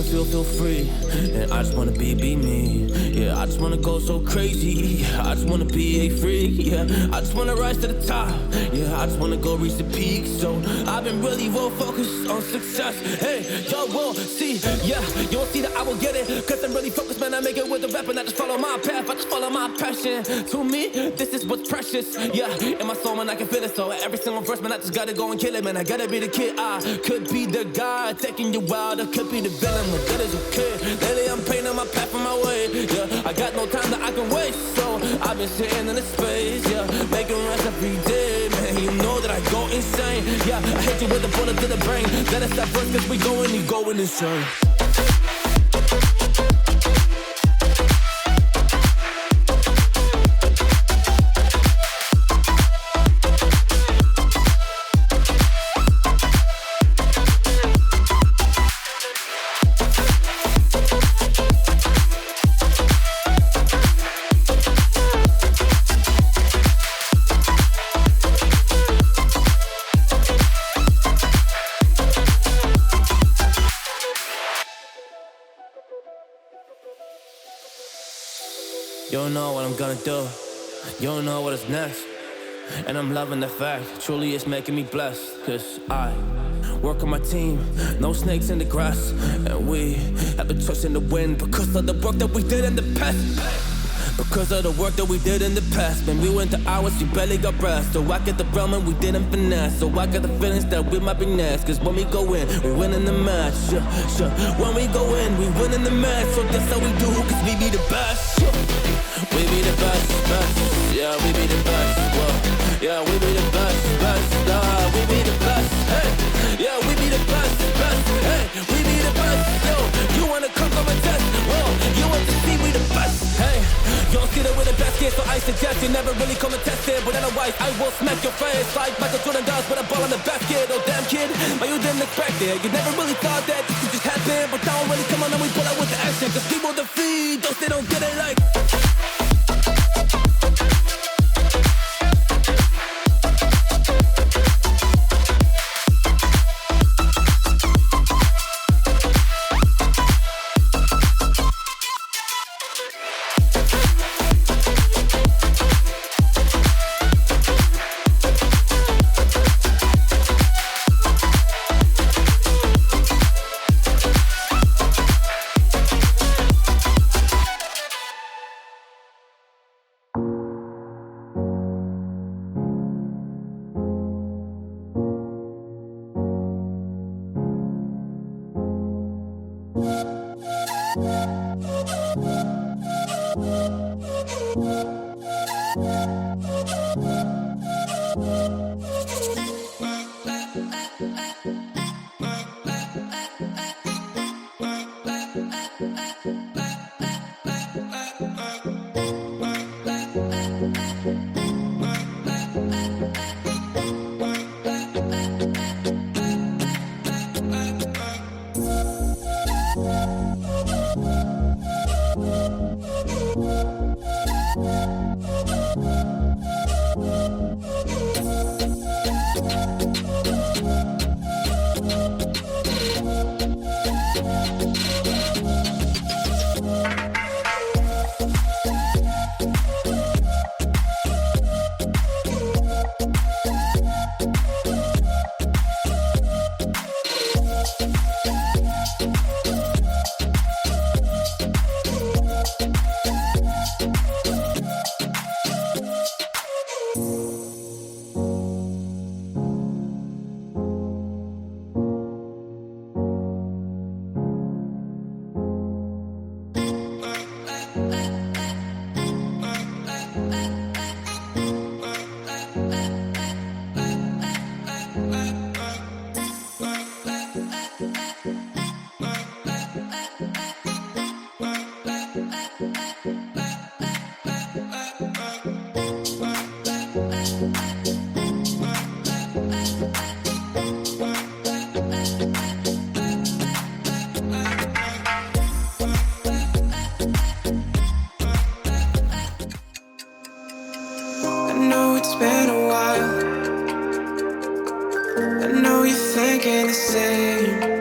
feel free. And I just wanna be me. Yeah, I just wanna go so crazy. Yeah, I just wanna be a freak. Yeah, I just wanna rise to the top. Yeah, I just wanna go reach the peak. So I've been really well focused on success. Hey, y'all will see. Yeah, you won't see that I will get it. Cause I'm really focused, man. I make it with the rap and I just follow my path. I just follow my passion. To me, this is what's precious. Yeah, in my soul, man, I can feel it. So every single verse, man, I just gotta go and kill it, man. I gotta be the kid. I could be the guy taking you wild. I could be the villain, but that is okay. Lately, I'm painting my path on my way. Yeah, I got no time that I can waste. So I've been sitting in the space. Yeah, making rest every day, man. You know that I go insane. Yeah, I hit you with a bullet to the brain. Let us stop first, cause we going insane. You don't know what I'm gonna do. You don't know what is next. And I'm loving the fact, truly it's making me blessed. Cause I work on my team, no snakes in the grass. And we have a trust in the wind because of the work that we did in the past. Because of the work that we did in the past. When we went to hours, we barely got rest. So I get the realm and we didn't finesse. So I got the feelings that we might be next. Cause when we go in, we win in the match. When we go in, we win in the match. So that's how we do, cause we be the best. We be the best, best. Yeah, we be the best. Whoa. Yeah, we be the best, best. We be the best. Hey, yeah, we be the best, best. Hey, we be the best. Yo, you wanna come on a test? Whoa, you want to see we the best? Hey, you don't see that we're the best kid, so I suggest you never really come and test it. But otherwise, I will smack your face like Michael Jordan does with a ball on the basket. Oh damn kid, but you didn't expect it. You never really thought that this could just happen. But now really come on and we pull out with the action. Cause people defeat those they don't get it like. Been a while. I know you're thinking the same.